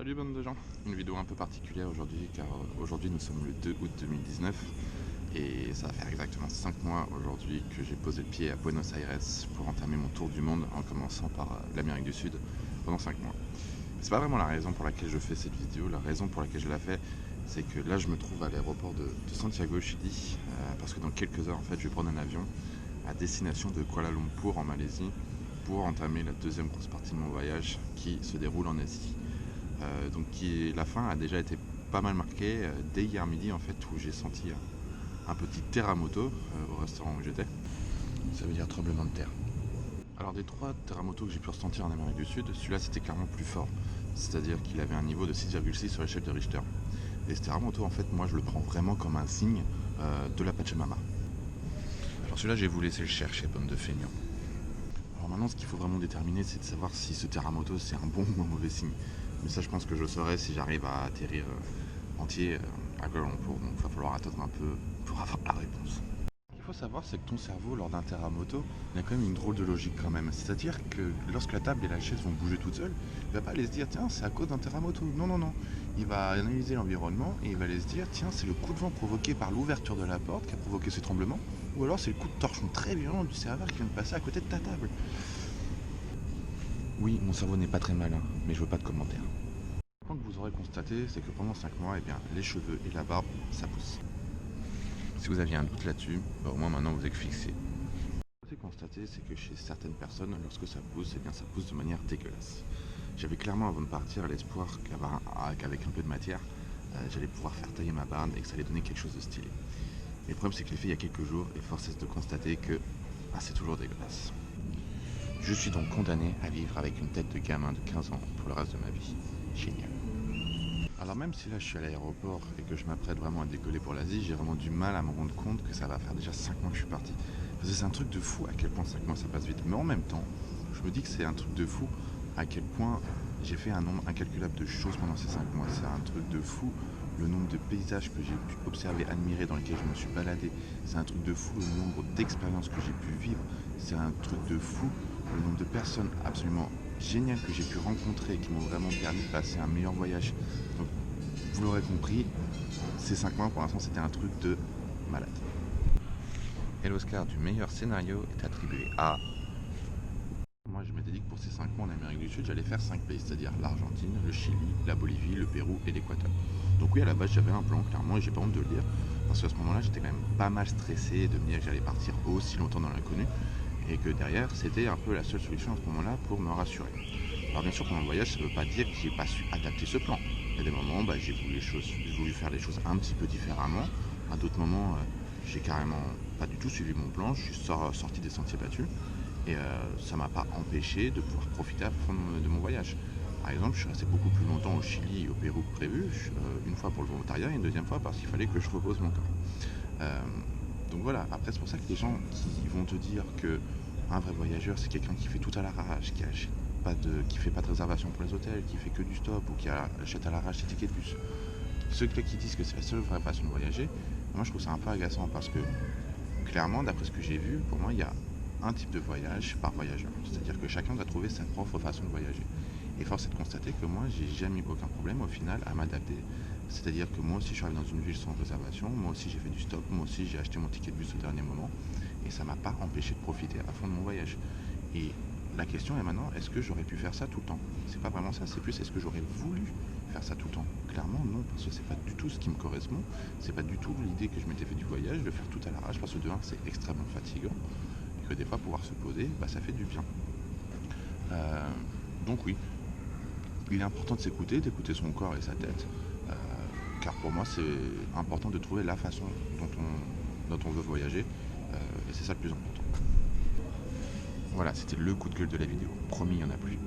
Salut bande de gens, une vidéo un peu particulière aujourd'hui car aujourd'hui nous sommes le 2 août 2019 et ça va faire exactement 5 mois aujourd'hui que j'ai posé le pied à Buenos Aires pour entamer mon tour du monde en commençant par l'Amérique du Sud pendant 5 mois. C'est pas vraiment la raison pour laquelle je fais cette vidéo, la raison pour laquelle je la fais c'est que là je me trouve à l'aéroport de Santiago, Chili, parce que dans quelques heures en fait je vais prendre un avion à destination de Kuala Lumpur en Malaisie pour entamer la deuxième grosse partie de mon voyage qui se déroule en Asie. Donc la fin a déjà été pas mal marquée dès hier midi en fait où j'ai senti un petit terremoto au restaurant où j'étais. Ça veut dire tremblement de terre. Alors des 3 terremotos que j'ai pu ressentir en Amérique du Sud, celui-là c'était clairement plus fort. C'est-à-dire qu'il avait un niveau de 6,6 sur l'échelle de Richter. Et ce terremoto en fait moi je le prends vraiment comme un signe de la Pachamama. Alors celui-là je vais vous laisser le chercher, pomme de feignant. Alors maintenant ce qu'il faut vraiment déterminer c'est de savoir si ce terremoto c'est un bon ou un mauvais signe. Mais ça je pense que je le saurai si j'arrive à atterrir entier à Kuala Lumpur. Donc il va falloir attendre un peu pour avoir la réponse. Ce qu'il faut savoir c'est que ton cerveau lors d'un terremoto il a quand même une drôle de logique quand même. C'est-à-dire que lorsque la table et la chaise vont bouger toutes seules, il va pas aller se dire tiens c'est à cause d'un terremoto. Non non non. Il va analyser l'environnement et il va aller se dire tiens c'est le coup de vent provoqué par l'ouverture de la porte qui a provoqué ce tremblement. Ou alors c'est le coup de torchon très violent du serveur qui vient de passer à côté de ta table. Oui, mon cerveau n'est pas très malin, mais je veux pas de commentaires. Le point que vous aurez constaté, c'est que pendant 5 mois, les cheveux et la barbe, ça pousse. Si vous aviez un doute là-dessus, au moins maintenant vous êtes fixé. Ce que j'ai constaté, c'est que chez certaines personnes, lorsque ça pousse, ça pousse de manière dégueulasse. J'avais clairement avant de partir l'espoir qu'avec un peu de matière, j'allais pouvoir faire tailler ma barbe et que ça allait donner quelque chose de stylé. Mais le problème c'est que je l'ai fait il y a quelques jours et force est de constater que c'est toujours dégueulasse. Je suis donc condamné à vivre avec une tête de gamin de 15 ans pour le reste de ma vie. Génial. Alors même si là je suis à l'aéroport et que je m'apprête vraiment à décoller pour l'Asie, j'ai vraiment du mal à me rendre compte que ça va faire déjà 5 mois que je suis parti. Parce que c'est un truc de fou à quel point 5 mois ça passe vite. Mais en même temps, je me dis que c'est un truc de fou à quel point j'ai fait un nombre incalculable de choses pendant ces 5 mois. C'est un truc de fou le nombre de paysages que j'ai pu observer, admirer, dans lesquels je me suis baladé. C'est un truc de fou le nombre d'expériences que j'ai pu vivre. C'est un truc de fou le nombre de personnes absolument géniales que j'ai pu rencontrer et qui m'ont vraiment permis de passer un meilleur voyage. Donc, vous l'aurez compris, ces 5 mois pour l'instant c'était un truc de malade. Et l'Oscar du meilleur scénario est attribué à... Moi je m'étais dit que pour ces 5 mois en Amérique du Sud j'allais faire 5 pays, c'est-à-dire l'Argentine, le Chili, la Bolivie, le Pérou et l'Équateur. Donc oui à la base j'avais un plan clairement et j'ai pas honte de le dire, parce qu'à ce moment-là j'étais quand même pas mal stressé de me dire que j'allais partir aussi longtemps dans l'inconnu et que derrière c'était un peu la seule solution à ce moment-là pour me rassurer. Alors bien sûr pendant le voyage ça ne veut pas dire que j'ai pas su adapter ce plan. Il y a des moments j'ai voulu faire les choses un petit peu différemment, à d'autres moments j'ai carrément pas du tout suivi mon plan, je suis sorti des sentiers battus et ça m'a pas empêché de pouvoir profiter à fond de mon voyage. Par exemple, je suis resté beaucoup plus longtemps au Chili et au Pérou que prévu, une fois pour le volontariat et une deuxième fois parce qu'il fallait que je repose mon corps. Donc voilà, après c'est pour ça que les gens qui vont te dire que un vrai voyageur c'est quelqu'un qui fait tout à l'arrache, qui fait pas de réservation pour les hôtels, qui fait que du stop ou qui achète à l'arrache ses tickets de bus. Ceux qui disent que c'est la seule vraie façon de voyager, moi je trouve ça un peu agaçant parce que clairement d'après ce que j'ai vu, pour moi il y a un type de voyage par voyageur. C'est-à-dire que chacun doit trouver sa propre façon de voyager. Et force est de constater que moi, j'ai jamais eu aucun problème au final à m'adapter. C'est-à-dire que moi aussi, je suis arrivé dans une ville sans réservation, moi aussi j'ai fait du stop, moi aussi j'ai acheté mon ticket de bus au dernier moment, et ça m'a pas empêché de profiter à fond de mon voyage. Et la question est maintenant, est-ce que j'aurais pu faire ça tout le temps? C'est pas vraiment ça, c'est plus est-ce que j'aurais voulu faire ça tout le temps? Clairement non, parce que c'est pas du tout ce qui me correspond, c'est pas du tout l'idée que je m'étais fait du voyage, de faire tout à l'arrache, parce que de un, c'est extrêmement fatigant, et que des fois pouvoir se poser, ça fait du bien. Donc oui, il est important de s'écouter, d'écouter son corps et sa tête, car pour moi c'est important de trouver la façon dont on veut voyager, et c'est ça le plus important. Voilà, c'était le coup de gueule de la vidéo, promis il n'y en a plus.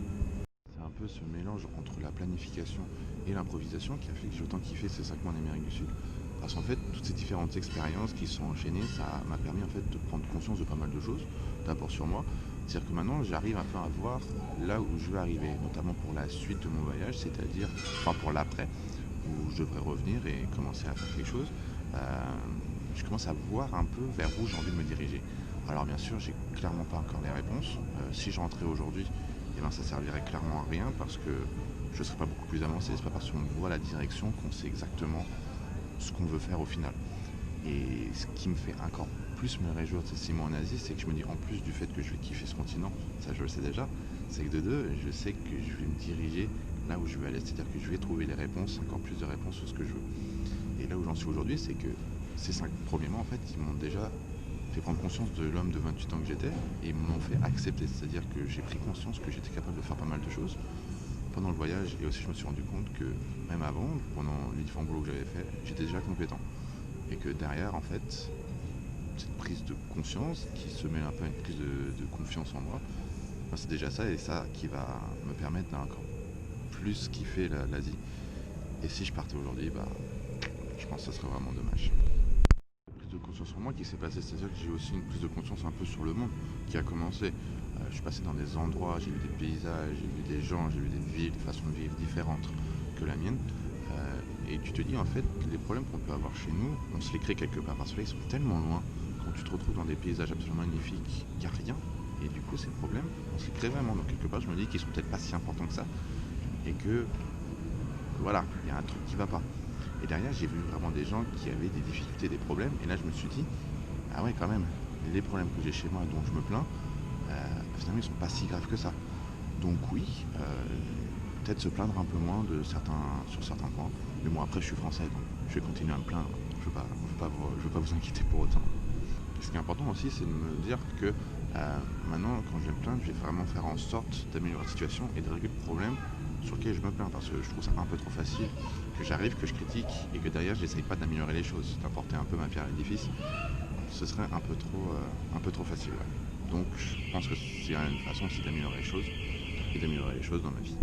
C'est un peu ce mélange entre la planification et l'improvisation qui a fait que j'ai autant kiffé ces 5 mois en Amérique du Sud, parce qu'en fait toutes ces différentes expériences qui sont enchaînées, ça m'a permis en fait de prendre conscience de pas mal de choses, d'abord sur moi. C'est-à-dire que maintenant j'arrive un peu à voir là où je veux arriver, notamment pour la suite de mon voyage, c'est-à-dire, pour l'après, où je devrais revenir et commencer à faire quelque chose. Je commence à voir un peu vers où j'ai envie de me diriger. Alors bien sûr, j'ai clairement pas encore les réponses. Si je rentrais aujourd'hui, ça servirait clairement à rien parce que je ne serai pas beaucoup plus avancé. C'est pas parce qu'on voit la direction qu'on sait exactement ce qu'on veut faire au final. Et ce qui me fait encore plus me réjouir de ces 6 mois en Asie, c'est que je me dis, en plus du fait que je vais kiffer ce continent, ça je le sais déjà, c'est que de deux, je sais que je vais me diriger là où je veux aller, c'est-à-dire que je vais trouver les réponses, encore plus de réponses sur ce que je veux. Et là où j'en suis aujourd'hui, c'est que ces 5 premiers mois, en fait, ils m'ont déjà fait prendre conscience de l'homme de 28 ans que j'étais et m'ont fait accepter, c'est-à-dire que j'ai pris conscience que j'étais capable de faire pas mal de choses pendant le voyage, et aussi je me suis rendu compte que même avant, pendant les différents boulots que j'avais fait, j'étais déjà compétent. Et que derrière, en fait, cette prise de conscience qui se mêle un peu à une prise de confiance en moi, ben, c'est déjà ça, et ça qui va me permettre d'encore plus kiffer l'Asie. Et si je partais aujourd'hui, bah, je pense que ce serait vraiment dommage. Prise de conscience en moi qui s'est passée, c'est-à-dire que j'ai aussi une prise de conscience un peu sur le monde qui a commencé. Je suis passé dans des endroits, j'ai vu des paysages, j'ai vu des gens, j'ai vu des villes, des façons de vivre différentes que la mienne. Et tu te dis, en fait, les problèmes qu'on peut avoir chez nous, on se les crée quelque part parce qu'ils sont tellement loin. Quand tu te retrouves dans des paysages absolument magnifiques, il n'y a rien. Et du coup, ces problèmes, on se les crée vraiment. Donc, quelque part, je me dis qu'ils sont peut-être pas si importants que ça. Et que, voilà, il y a un truc qui va pas. Et derrière, j'ai vu vraiment des gens qui avaient des difficultés, des problèmes. Et là, je me suis dit, ah ouais, quand même, les problèmes que j'ai chez moi dont je me plains, finalement, ils sont pas si graves que ça. Donc oui, peut-être se plaindre un peu moins sur certains points. Mais bon, après, je suis français, donc je vais continuer à me plaindre. Je veux pas vous inquiéter pour autant. Ce qui est important aussi, c'est de me dire que maintenant, quand je vais me plaindre, je vais vraiment faire en sorte d'améliorer la situation et de régler le problème sur lequel je me plains. Parce que je trouve ça un peu trop facile que j'arrive, que je critique et que derrière, j'essaye pas d'améliorer les choses, d'apporter un peu ma pierre à l'édifice. Ce serait un peu trop facile. Ouais. Donc, je pense que c'est une façon aussi d'améliorer les choses et d'améliorer les choses dans ma vie.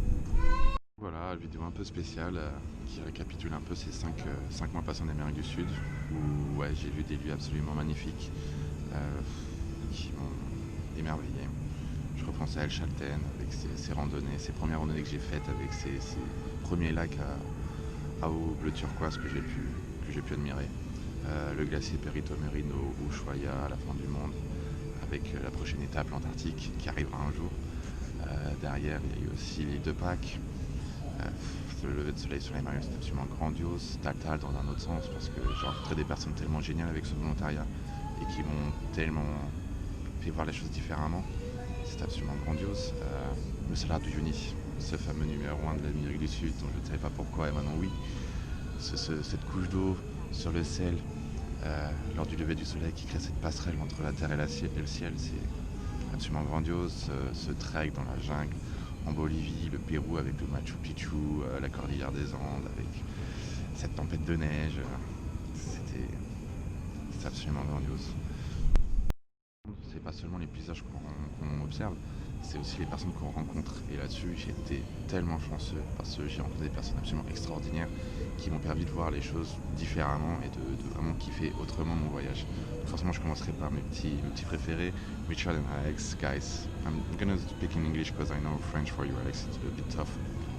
Voilà, une vidéo un peu spéciale qui récapitule un peu ces 5 mois passés en Amérique du Sud où ouais, j'ai vu des lieux absolument magnifiques qui m'ont émerveillé. Je repensais à El Chalten avec ses randonnées, ses premières randonnées que j'ai faites avec ses premiers lacs à eau bleu turquoise que j'ai pu admirer. Le glacier Perito Moreno, Ushuaia à la fin du monde, avec la prochaine étape, l'Antarctique, qui arrivera un jour. Derrière, il y a eu aussi l'île de Pâques. Le lever de soleil sur les Marius, c'est absolument grandiose. Taltal dans un autre sens, parce que j'ai rencontré des personnes tellement géniales avec ce volontariat et qui m'ont tellement fait voir les choses différemment. C'est absolument grandiose. Le Salar de Uyuni, ce fameux numéro 1 de l'Amérique du Sud, dont je ne savais pas pourquoi et maintenant oui. Cette couche d'eau sur le sel, lors du lever du soleil qui crée cette passerelle entre la terre et le ciel, c'est absolument grandiose. Ce trek dans la jungle en Bolivie, le Pérou avec le Machu Picchu, la cordillère des Andes avec cette tempête de neige, c'était absolument grandiose. C'est pas seulement les paysages qu'on observe, c'est aussi les personnes qu'on rencontre. Et là-dessus, j'ai été tellement chanceux parce que j'ai rencontré des personnes absolument extraordinaires qui m'ont permis de voir les choses différemment et de vraiment kiffer autrement mon voyage. Donc forcément, je commencerai par mes petits préférés, Richard and Alex. Guys, I'm gonna speak in English because I know French for you, Alex, it's a bit tough.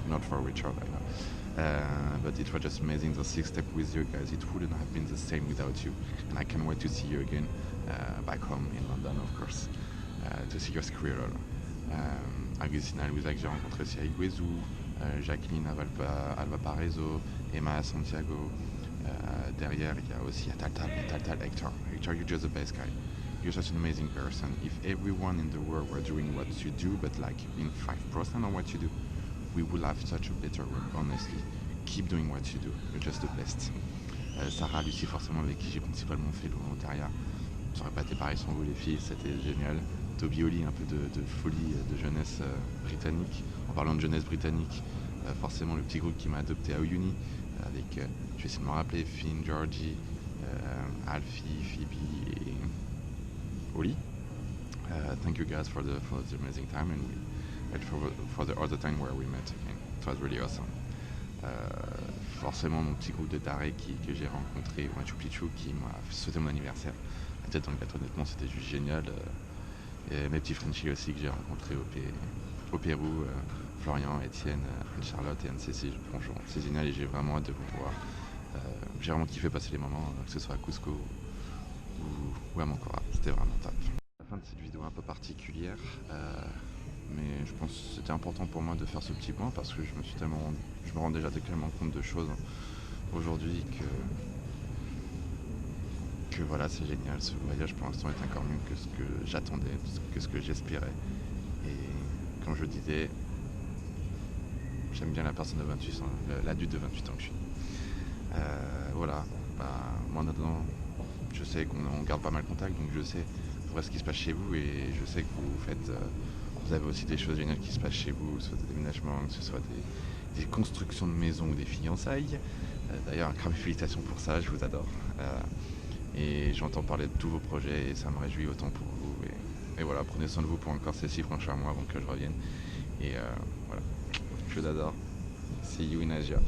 Not for Richard, I know. But it was just amazing the 6 steps with you guys. It wouldn't have been the same without you. And I can't wait to see you again back home in London, of course, to see your squirrel. Agustina Louisa que j'ai rencontré aussi à Iguezu, Jacqueline à Valparaiso, Emma à Santiago. Derrière, il y a aussi Taltal Hector. Hector, you're just the best guy. You're such an amazing person. If everyone in the world were doing what you do, but like in 5% of what you do, we would have such a better world, honestly. Keep doing what you do. You're just the best. Sarah, Lucie, forcément, avec qui j'ai principalement fait le volontariat. Ça aurait pas été pareil sans vous, les filles, c'était génial. Toby Holly, un peu de folie, de jeunesse britannique. En parlant de jeunesse britannique, forcément le petit groupe qui m'a adopté à Uyuni, avec, je vais essayer de me rappeler, Finn, Georgie, Alfie, Phoebe et Holly. Thank you guys for the amazing time and for the other time where we met again. It was really awesome. Forcément mon petit groupe de tarés que j'ai rencontré au Machu Picchu qui m'a souhaité mon anniversaire. La tête dans le gâteau, honnêtement c'était juste génial. Et mes petits Frenchies aussi que j'ai rencontrés au Pérou, Florian, Étienne, Anne-Charlotte et Anne-Cécile. Franchement, c'est génial et j'ai vraiment hâte de vous voir. J'ai vraiment kiffé passer les moments, que ce soit à Cusco ou à Mancora. C'était vraiment top. À la fin de cette vidéo un peu particulière, mais je pense que c'était important pour moi de faire ce petit point parce que je me rends déjà tellement compte de choses aujourd'hui que voilà, c'est génial. Ce voyage pour l'instant est encore mieux que ce que j'attendais, que ce que j'espérais. Et comme je le disais, j'aime bien la personne de 28 ans, l'adulte de 28 ans que je suis. Voilà, moi maintenant, je sais qu'on garde pas mal contact, donc je sais ce qui se passe chez vous et je sais que vous avez aussi des choses géniales qui se passent chez vous, que ce soit des déménagements, que ce soit des constructions de maisons ou des fiançailles. D'ailleurs, un mes félicitations pour ça, je vous adore. Et j'entends parler de tous vos projets et ça me réjouit autant pour vous. Et voilà, prenez soin de vous pour encore ces 6 prochains mois avant que je revienne. Et voilà, je vous adore. See you in Asia.